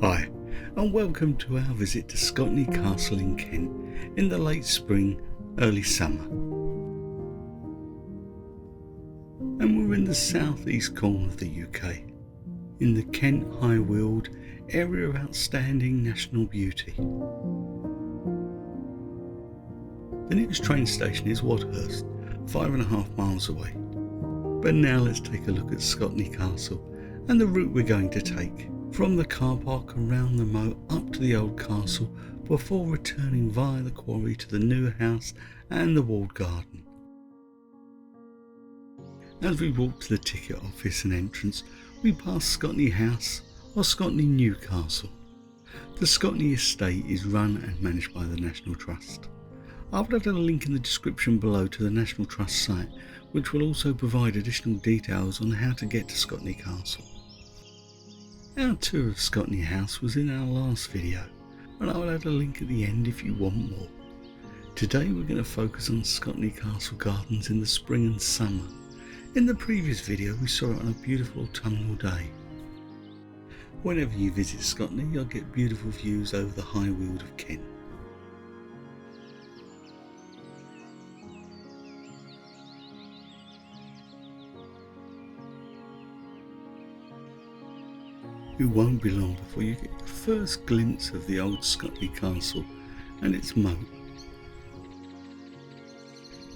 Hi, and welcome to our visit to Scotney Castle in Kent in the late spring, early summer. And we're in the southeast corner of the UK, in the Kent High Weald area of outstanding national beauty. The nearest train station is Boathouse, 5.5 miles away. But now let's take a look at Scotney Castle and the route we're going to take, from the car park around the moat up to the old castle before returning via the Quarry to the new house and the walled garden. As we walk to the ticket office and entrance, we pass Scotney House or Scotney Newcastle. The Scotney Estate is run and managed by the National Trust. I've added a link in the description below to the National Trust site, which will also provide additional details on how to get to Scotney Castle. Our tour of Scotney House was in our last video, and I'll add a link at the end if you want more. Today we're going to focus on Scotney Castle Gardens in the spring and summer. In the previous video we saw it on a beautiful autumnal day. Whenever you visit Scotney, you'll get beautiful views over the high weald of Kent. It won't be long before you get your first glimpse of the old Scotney Castle and its moat.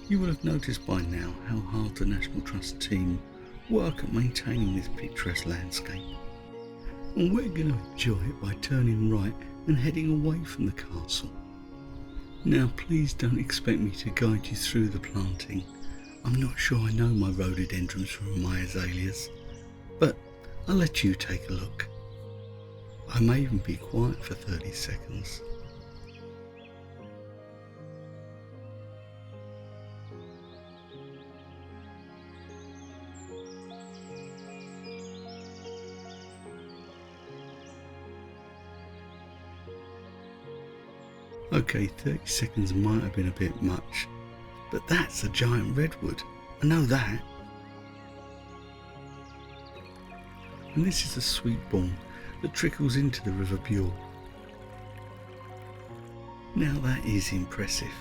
You will have noticed by now how hard the National Trust team work at maintaining this picturesque landscape. And we're going to enjoy it by turning right and heading away from the castle. Now please don't expect me to guide you through the planting. I'm not sure I know my rhododendrons from my azaleas, but I'll let you take a look. I may even be quiet for 30 seconds. Okay, 30 seconds might have been a bit much, but that's a giant redwood. I know that. And this is a sweet balm that trickles into the River Bure. Now that is impressive.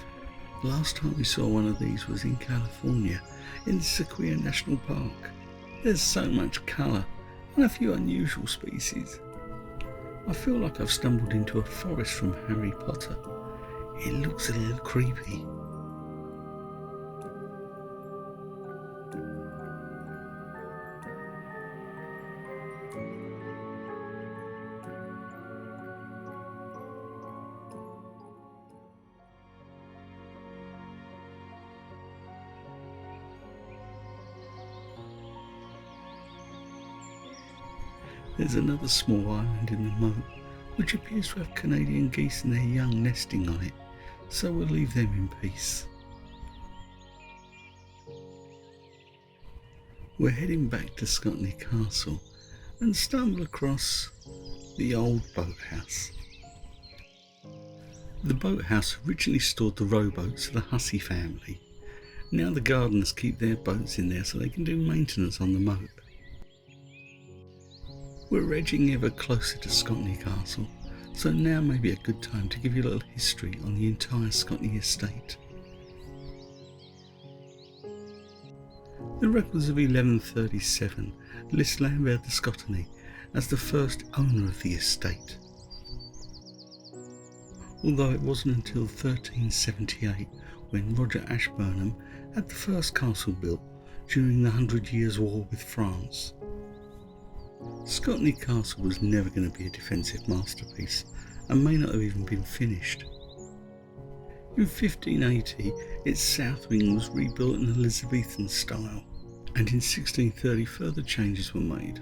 Last time we saw one of these was in California, in the Sequoia National Park. There's so much colour and a few unusual species. I feel like I've stumbled into a forest from Harry Potter. It looks a little creepy. There's another small island in the moat, which appears to have Canadian geese and their young nesting on it, so we'll leave them in peace. We're heading back to Scotney Castle and stumble across the old boathouse. The boathouse originally stored the rowboats of the Hussey family. Now the gardeners keep their boats in there so they can do maintenance on the moat. We're edging ever closer to Scotney Castle, so now may be a good time to give you a little history on the entire Scotney Estate. The records of 1137 list Lambert de Scotney as the first owner of the estate, although it wasn't until 1378 when Roger Ashburnham had the first castle built during the 100 Years' War with France. Scotney Castle was never going to be a defensive masterpiece and may not have even been finished. In 1580, its south wing was rebuilt in Elizabethan style, and in 1630 further changes were made.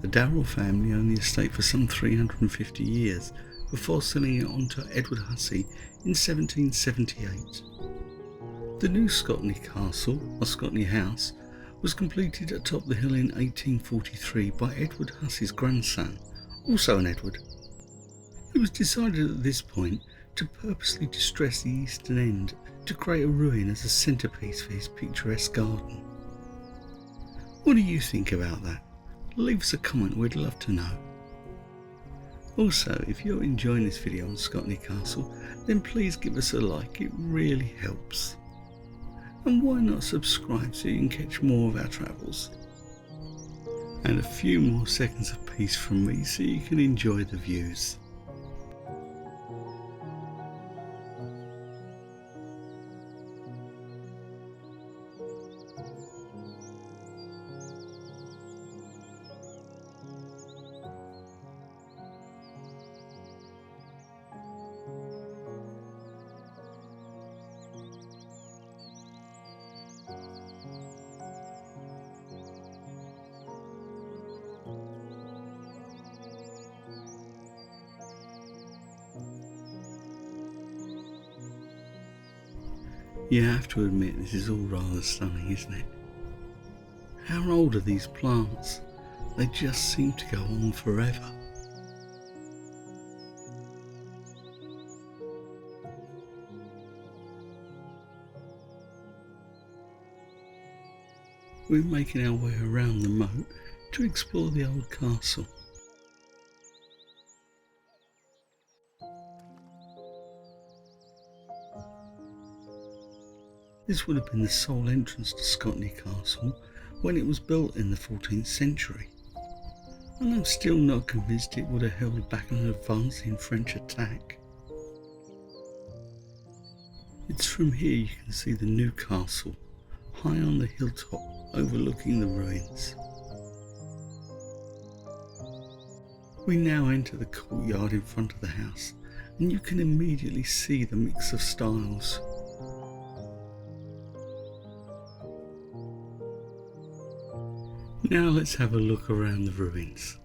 The Darrell family owned the estate for some 350 years before selling it on to Edward Hussey in 1778. The new Scotney Castle, or Scotney House, was completed atop the hill in 1843 by Edward Hussey's grandson, also an Edward. It was decided at this point to purposely distress the eastern end to create a ruin as a centrepiece for his picturesque garden. What do you think about that? Leave us a comment, we'd love to know. Also, if you're enjoying this video on Scotney Castle, then please give us a like, it really helps. And why not subscribe so you can catch more of our travels. And a few more seconds of peace from me so you can enjoy the views. You have to admit this is all rather stunning, isn't it? How old are these plants? They just seem to go on forever. We're making our way around the moat to explore the old castle. This would have been the sole entrance to Scotney Castle when it was built in the 14th century, and I'm still not convinced it would have held back an advancing French attack. It's from here you can see the new castle, high on the hilltop overlooking the ruins. We now enter the courtyard in front of the house, and you can immediately see the mix of styles. Now let's have a look around the ruins.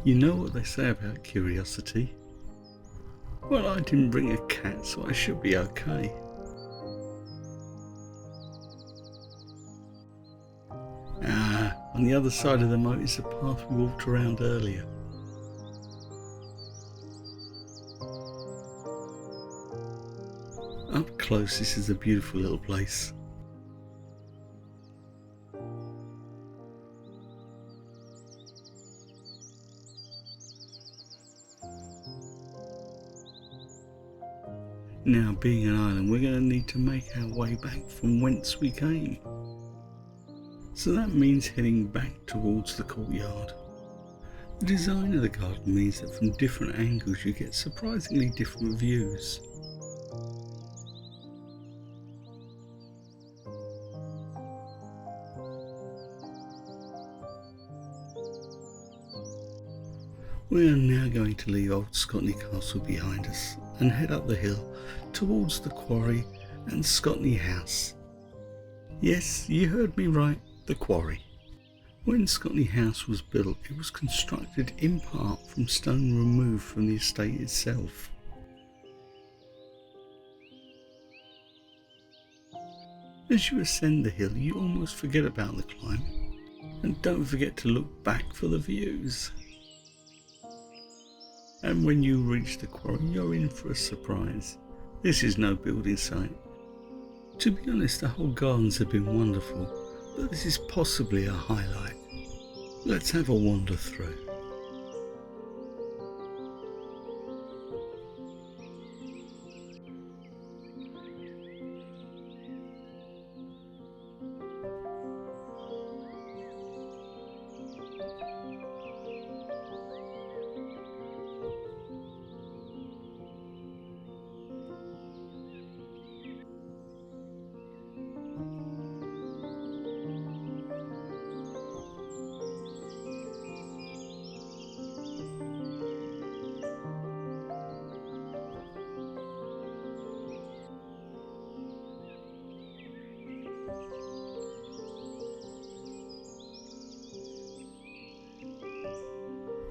You know what they say about curiosity? Well, I didn't bring a cat, so I should be okay. On the other side of the moat is the path we walked around earlier. Up close, this is a beautiful little place. Now, being an island, we're going to need to make our way back from whence we came. So that means heading back towards the courtyard. The design of the garden means that from different angles you get surprisingly different views. We are now going to leave old Scotney Castle behind us and head up the hill towards the Quarry and Scotney House. Yes, you heard me right, the Quarry. When Scotney House was built, it was constructed in part from stone removed from the estate itself. As you ascend the hill, you almost forget about the climb, and don't forget to look back for the views. And when you reach the quarry, you're in for a surprise. This is no building site. To be honest, the whole gardens have been wonderful, but this is possibly a highlight. Let's have a wander through.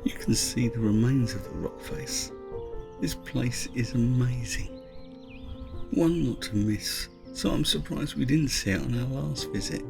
You can see the remains of the rock face. This place is amazing. One not to miss, so I'm surprised we didn't see it on our last visit.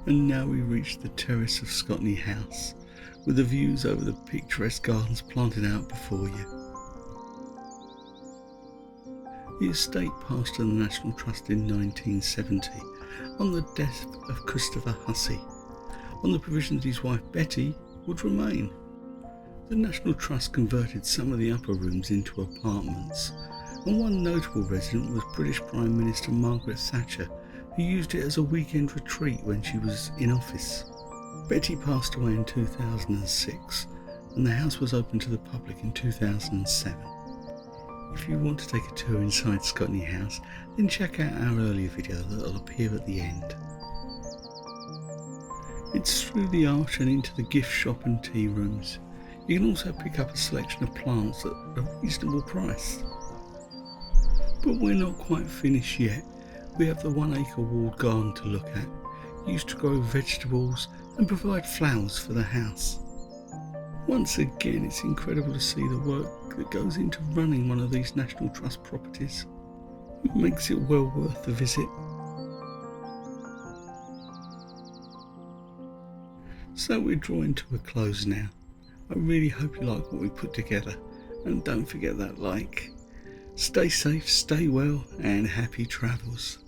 And now we reach the terrace of Scotney House, with the views over the picturesque gardens planted out before you. The estate passed to the National Trust in 1970 on the death of Christopher Hussey, on the provision that his wife Betty would remain. The National Trust converted some of the upper rooms into apartments, and one notable resident was British Prime Minister Margaret Thatcher, who used it as a weekend retreat when she was in office. Betty passed away in 2006, and the house was opened to the public in 2007. If you want to take a tour inside Scotney House, then check out our earlier video that will appear at the end. It's through the arch and into the gift shop and tea rooms. You can also pick up a selection of plants at a reasonable price. But we're not quite finished yet. We have the 1 acre walled garden to look at, used to grow vegetables and provide flowers for the house. Once again, it's incredible to see the work that goes into running one of these National Trust properties. It makes it well worth the visit. So we're drawing to a close now. I really hope you like what we put together, and don't forget that like. Stay safe, stay well, and happy travels.